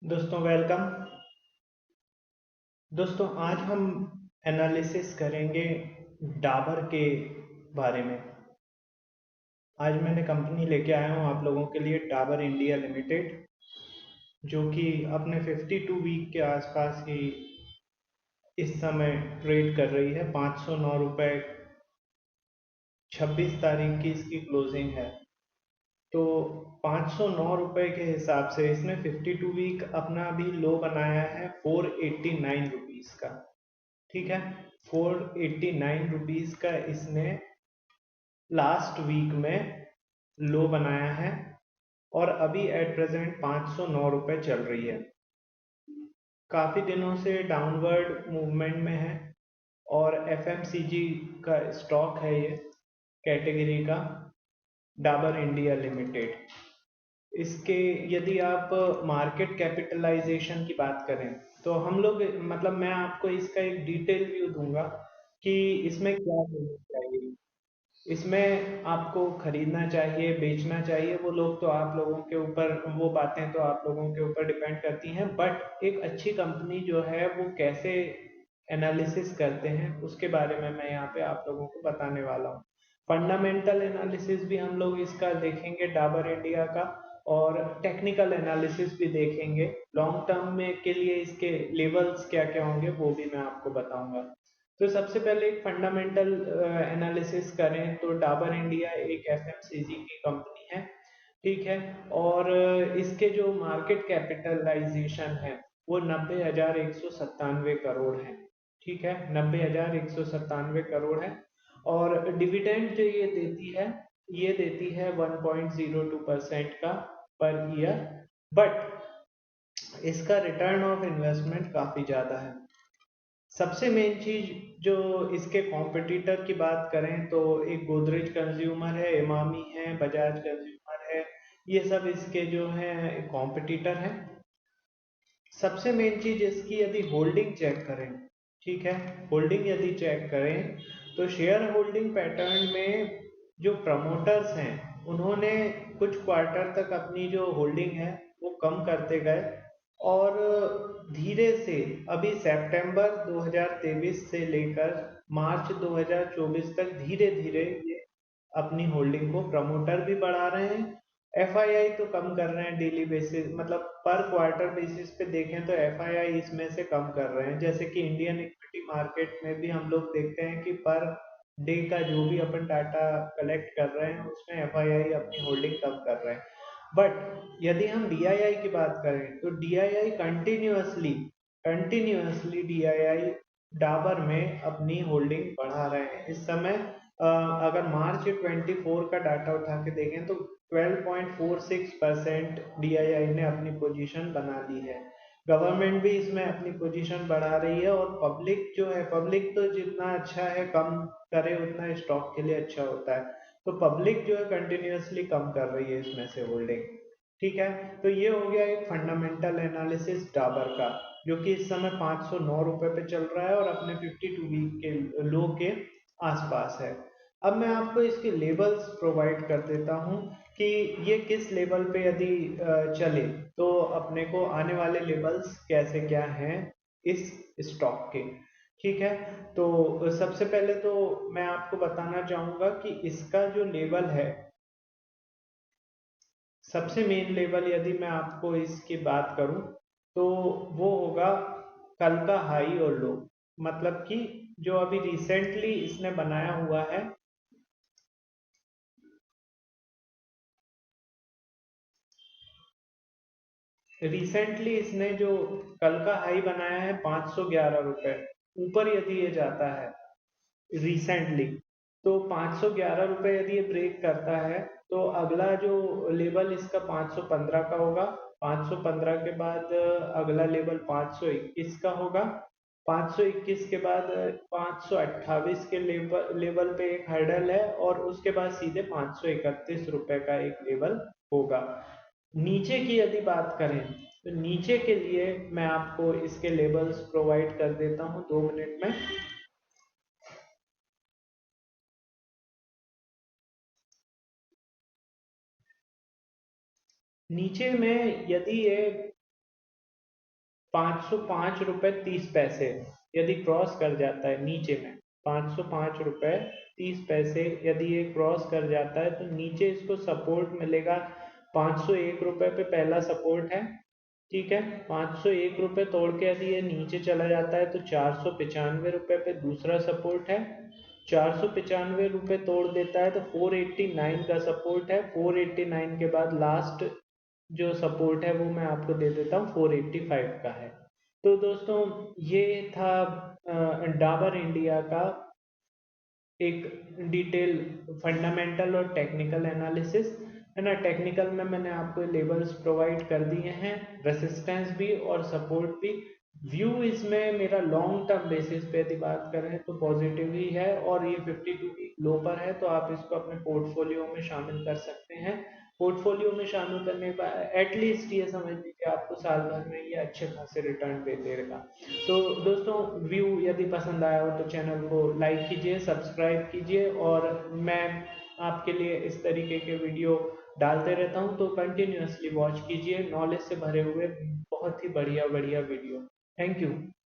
दोस्तों वेलकम। दोस्तों आज हम एनालिसिस करेंगे डाबर के बारे में। आज मैंने कंपनी लेके आया हूँ आप लोगों के लिए डाबर इंडिया लिमिटेड, जो कि अपने 52 वीक के आसपास ही इस समय ट्रेड कर रही है। 509 रुपये 26 तारीख की इसकी क्लोजिंग है। तो 509 रुपये के हिसाब से इसने 52 वीक अपना अभी लो बनाया है 489 रुपीज़ का। ठीक है, 489 रुपीज़ का इसने लास्ट वीक में लो बनाया है और अभी एट प्रेजेंट 509 रुपये चल रही है। काफ़ी दिनों से डाउनवर्ड मूवमेंट में है और एफएमसीजी का स्टॉक है ये कैटेगरी का, डाबर इंडिया लिमिटेड। इसके यदि आप मार्केट कैपिटलाइजेशन की बात करें तो हम लोग मतलब मैं आपको इसका एक डिटेल व्यू दूंगा कि इसमें क्या होना चाहिए। इसमें आपको खरीदना चाहिए, बेचना चाहिए, वो लोग तो आप लोगों के ऊपर, वो बातें तो आप लोगों के ऊपर डिपेंड करती हैं। बट एक अच्छी कंपनी जो है वो कैसे एनालिसिस करते हैं उसके बारे में मैं यहाँ पे आप लोगों को बताने वाला हूँ। फंडामेंटल एनालिसिस भी हम लोग इसका देखेंगे डाबर इंडिया का, और टेक्निकल एनालिसिस भी देखेंगे। लॉन्ग टर्म में के लिए इसके लेवल्स क्या क्या होंगे वो भी मैं आपको बताऊंगा। तो सबसे पहले एक फंडामेंटल एनालिसिस करें तो डाबर इंडिया एक एफएमसीजी की कंपनी है। ठीक है, और इसके जो मार्केट कैपिटलाइजेशन है वो 90,197 करोड़ है। ठीक है, 90,197 करोड़ है। और डिविडेंड जो ये देती है 1.02% का पर ईयर। बट इसका रिटर्न ऑफ इन्वेस्टमेंट काफ़ी ज़्यादा है। सबसे मेन चीज जो इसके कॉम्पिटिटर की बात करें तो एक गोदरेज कंज्यूमर है, इमामी है, बजाज कंज्यूमर है। ये सब इसके जो हैं कॉम्पिटिटर हैं। सबसे मेन चीज इसकी यदि होल्डिंग चेक करें, ठीक है, होल्डिंग यदि चेक करें तो शेयर होल्डिंग पैटर्न में जो प्रमोटर्स हैं उन्होंने कुछ क्वार्टर तक अपनी जो होल्डिंग है वो कम करते गए, और धीरे से अभी सितंबर 2023 से लेकर मार्च 2024 तक धीरे धीरे ये अपनी होल्डिंग को प्रमोटर भी बढ़ा रहे हैं, एफआईआई तो कम कर रहे हैं। डेली बेसिस मतलब पर क्वार्टर बेसिस पे देखें तो एफआईआई इसमें से कम कर रहे हैं। जैसे कि इंडियन इक्विटी मार्केट में भी हम लोग देखते हैं कि पर डे का जो भी अपन डाटा कलेक्ट कर रहे हैं उसमें एफआईआई अपनी होल्डिंग कम कर रहे हैं। बट यदि हम डीआईआई की बात करें तो DII continuously continuously DII Dabur में अपनी होल्डिंग बढ़ा रहे हैं इस समय। अगर मार्च 24 का डाटा उठा के देखें तो 12.46% डीआईआई ने अपनी पोजीशन बना ली है। गवर्नमेंट भी इसमें अपनी पोजीशन बढ़ा रही है, और पब्लिक जो है, पब्लिक तो जितना अच्छा है कम करे उतना स्टॉक के लिए अच्छा होता है। तो पब्लिक जो है कंटिन्यूअसली कम कर रही है इसमें से होल्डिंग। ठीक है, तो ये हो गया एक फंडामेंटल एनालिसिस डाबर का, जो कि इस समय 509 रुपये पे चल रहा है और अपने 52 वीक के लो के आसपास है। अब मैं आपको इसके लेबल्स प्रोवाइड कर देता हूँ कि ये किस लेवल पे यदि चले तो अपने को आने वाले लेवल्स कैसे क्या हैं इस स्टॉक के। ठीक है, तो सबसे पहले तो मैं आपको बताना चाहूंगा कि इसका जो लेवल है, सबसे मेन लेवल यदि मैं आपको इसकी बात करूं तो वो होगा कल का हाई और लो। मतलब कि जो अभी रिसेंटली इसने बनाया हुआ है, रिसेंटली इसने जो कल का हाई बनाया है 511 रुपये, ऊपर यदि ये जाता है रिसेंटली तो 511 रुपये यदि ये ब्रेक करता है तो अगला जो लेवल इसका 515 का होगा। 515 के बाद अगला लेवल 521 का होगा। 521 के बाद 528 के लेवल पे एक हर्डल है, और उसके बाद सीधे 531 रुपये का एक लेवल होगा। नीचे की यदि बात करें तो नीचे के लिए मैं आपको इसके लेबल्स प्रोवाइड कर देता हूँ 2 मिनट में। नीचे में यदि ये 505 रुपये 30 पैसे यदि क्रॉस कर जाता है नीचे में, 505 रुपये 30 पैसे यदि ये क्रॉस कर जाता है तो नीचे इसको सपोर्ट मिलेगा। 501 रुपये पे पहला सपोर्ट है, ठीक है। 501 रुपये तोड़ के यदि ये नीचे चला जाता है तो 495 रुपये पे दूसरा सपोर्ट है। 495 रुपये तोड़ देता है तो 489 का सपोर्ट है। 489 के बाद लास्ट जो सपोर्ट है वो मैं आपको दे देता हूँ, 485 का है। तो दोस्तों ये था डाबर इंडिया का एक डिटेल फंडामेंटल और टेक्निकल एनालिसिस, है ना। टेक्निकल में मैंने आपको लेवल्स प्रोवाइड कर दिए हैं, रेसिस्टेंस भी और सपोर्ट भी। व्यू इसमें मेरा लॉन्ग टर्म बेसिस पे यदि बात करें तो पॉजिटिव ही है, और ये 52 वीक लो पर है, तो आप इसको अपने पोर्टफोलियो में शामिल कर सकते हैं। पोर्टफोलियो में शामिल करने का एटलीस्ट ये समझ लीजिए आपको साल भर में ये अच्छे खासे रिटर्न दे देगा। तो दोस्तों व्यू यदि पसंद आया हो तो चैनल को लाइक कीजिए, सब्सक्राइब कीजिए, और मैं आपके लिए इस तरीके के वीडियो डालते रहता हूँ, तो कंटिन्यूअसली वॉच कीजिए, नॉलेज से भरे हुए बहुत ही बढ़िया बढ़िया वीडियो। Thank you.